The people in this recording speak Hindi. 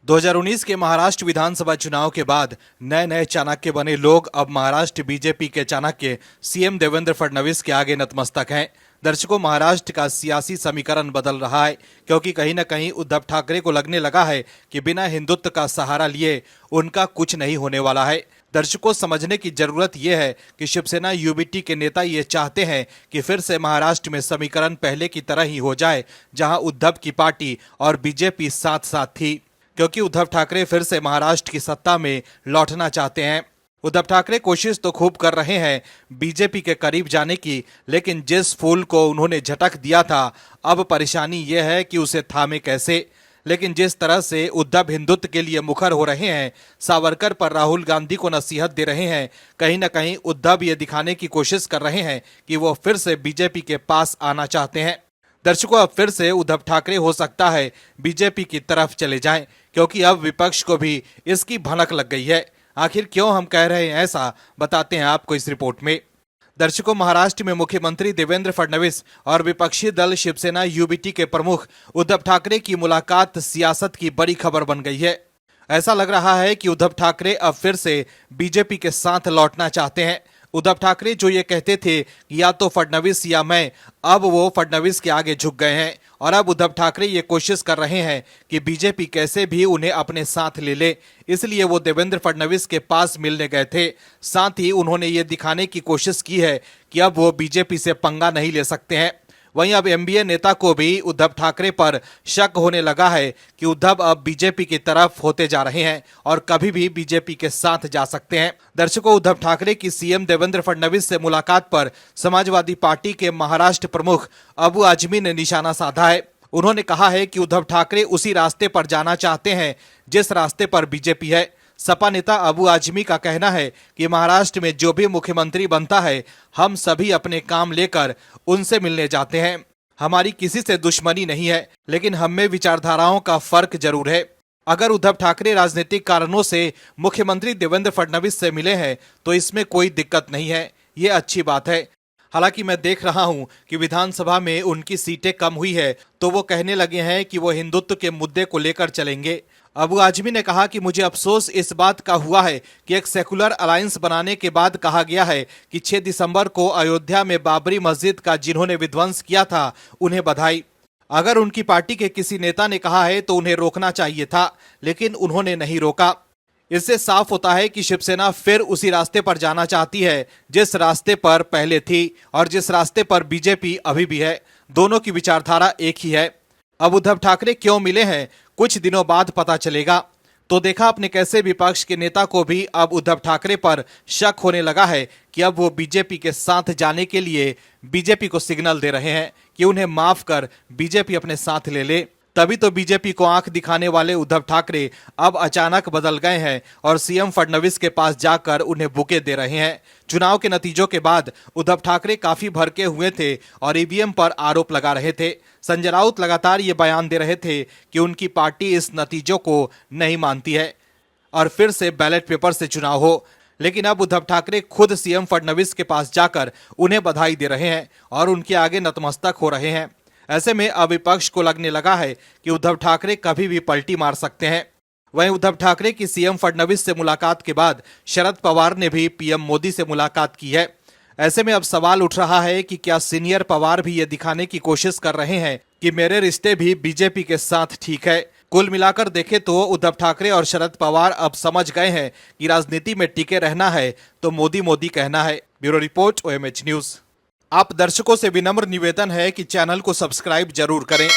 2019 के महाराष्ट्र विधानसभा चुनाव के बाद नए नए चाणक्य बने लोग अब महाराष्ट्र बीजेपी के चाणक्य सीएम देवेंद्र फडणवीस के आगे नतमस्तक हैं। दर्शकों, महाराष्ट्र का सियासी समीकरण बदल रहा है क्योंकि कहीं न कहीं उद्धव ठाकरे को लगने लगा है कि बिना हिंदुत्व का सहारा लिए उनका कुछ नहीं होने वाला है। दर्शकों, समझने की जरूरत यह है कि शिवसेना यूबीटी के नेता ये चाहते हैं कि फिर से महाराष्ट्र में समीकरण पहले की तरह ही हो जाए, जहां उद्धव की पार्टी और बीजेपी साथ साथ थी, क्योंकि उद्धव ठाकरे फिर से महाराष्ट्र की सत्ता में लौटना चाहते हैं। उद्धव ठाकरे कोशिश तो खूब कर रहे हैं बीजेपी के करीब जाने की, लेकिन जिस फूल को उन्होंने झटक दिया था, अब परेशानी यह है कि उसे थामे कैसे। लेकिन जिस तरह से उद्धव हिंदुत्व के लिए मुखर हो रहे हैं, सावरकर पर राहुल गांधी को नसीहत दे रहे हैं, कहीं न कहीं उद्धव ये दिखाने की कोशिश कर रहे हैं कि वो फिर से बीजेपी के पास आना चाहते हैं। दर्शकों, अब फिर से उद्धव ठाकरे हो सकता है बीजेपी की तरफ चले जाएं, क्योंकि अब विपक्ष को भी इसकी भनक लग गई है। आखिर क्यों हम कह रहे हैं ऐसा, बताते हैं आपको इस रिपोर्ट में। दर्शकों, महाराष्ट्र में मुख्यमंत्री देवेंद्र फडणवीस और विपक्षी दल शिवसेना यूबीटी के प्रमुख उद्धव ठाकरे की मुलाकात सियासत की बड़ी खबर बन गई है। ऐसा लग रहा है कि उद्धव ठाकरे अब फिर से बीजेपी के साथ लौटना चाहते हैं। उद्धव ठाकरे जो ये कहते थे कि या तो फडणवीस या मैं, अब वो फडणवीस के आगे झुक गए हैं और अब उद्धव ठाकरे ये कोशिश कर रहे हैं कि बीजेपी कैसे भी उन्हें अपने साथ ले ले। इसलिए वो देवेंद्र फडणवीस के पास मिलने गए थे। साथ ही उन्होंने ये दिखाने की कोशिश की है कि अब वो बीजेपी से पंगा नहीं ले सकते हैं। वहीं अब एमबीए नेता को भी उद्धव ठाकरे पर शक होने लगा है कि उद्धव अब बीजेपी की तरफ होते जा रहे हैं और कभी भी बीजेपी के साथ जा सकते हैं। दर्शकों, उद्धव ठाकरे की सीएम देवेंद्र फडणवीस से मुलाकात पर समाजवादी पार्टी के महाराष्ट्र प्रमुख अबू आजमी ने निशाना साधा है। उन्होंने कहा है कि उद्धव ठाकरे उसी रास्ते पर जाना चाहते हैं जिस रास्ते पर बीजेपी है। सपा नेता अबू आजमी का कहना है कि महाराष्ट्र में जो भी मुख्यमंत्री बनता है, हम सभी अपने काम लेकर उनसे मिलने जाते हैं। हमारी किसी से दुश्मनी नहीं है, लेकिन हम में विचारधाराओं का फर्क जरूर है। अगर उद्धव ठाकरे राजनीतिक कारणों से मुख्यमंत्री देवेंद्र फडणवीस से मिले हैं तो इसमें कोई दिक्कत नहीं है, ये अच्छी बात है। हालांकि मैं देख रहा हूं कि विधानसभा में उनकी सीटें कम हुई है, तो वो कहने लगे हैं कि वो हिंदुत्व के मुद्दे को लेकर चलेंगे। अबू आजमी ने कहा कि मुझे अफसोस इस बात का हुआ है कि एक सेकुलर अलायंस बनाने के बाद कहा गया है कि 6 दिसंबर को अयोध्या में बाबरी मस्जिद का जिन्होंने विध्वंस किया था, उन्हें बधाई। अगर उनकी पार्टी के किसी नेता ने कहा है तो उन्हें रोकना चाहिए था, लेकिन उन्होंने नहीं रोका। इससे साफ होता है कि शिवसेना फिर उसी रास्ते पर जाना चाहती है जिस रास्ते पर पहले थी और जिस रास्ते पर बीजेपी अभी भी है। दोनों की विचारधारा एक ही है। अब उद्धव ठाकरे क्यों मिले हैं, कुछ दिनों बाद पता चलेगा। तो देखा आपने कैसे विपक्ष के नेता को भी अब उद्धव ठाकरे पर शक होने लगा है कि अब वो बीजेपी के साथ जाने के लिए बीजेपी को सिग्नल दे रहे हैं कि उन्हें माफ कर बीजेपी अपने साथ ले ले। तभी तो बीजेपी को आंख दिखाने वाले उद्धव ठाकरे अब अचानक बदल गए हैं और सीएम फडणवीस के पास जाकर उन्हें बुके दे रहे हैं। चुनाव के नतीजों के बाद उद्धव ठाकरे काफी भड़के हुए थे और ईवीएम पर आरोप लगा रहे थे। संजय राउत लगातार ये बयान दे रहे थे कि उनकी पार्टी इस नतीजों को नहीं मानती है और फिर से बैलेट पेपर से चुनाव हो। लेकिन अब उद्धव ठाकरे खुद सीएम फडणवीस के पास जाकर उन्हें बधाई दे रहे हैं और उनके आगे नतमस्तक हो रहे हैं। ऐसे में अब विपक्ष को लगने लगा है कि उद्धव ठाकरे कभी भी पलटी मार सकते हैं। वहीं उद्धव ठाकरे की सीएम फडणवीस से मुलाकात के बाद शरद पवार ने भी पीएम मोदी से मुलाकात की है। ऐसे में अब सवाल उठ रहा है कि क्या सीनियर पवार भी ये दिखाने की कोशिश कर रहे हैं कि मेरे रिश्ते भी बीजेपी के साथ ठीक है। कुल मिलाकर देखें तो उद्धव ठाकरे और शरद पवार अब समझ गए हैं कि राजनीति में टिके रहना है तो मोदी मोदी कहना है। Bureau report, OMH news. आप दर्शकों से विनम्र निवेदन है कि चैनल को सब्सक्राइब जरूर करें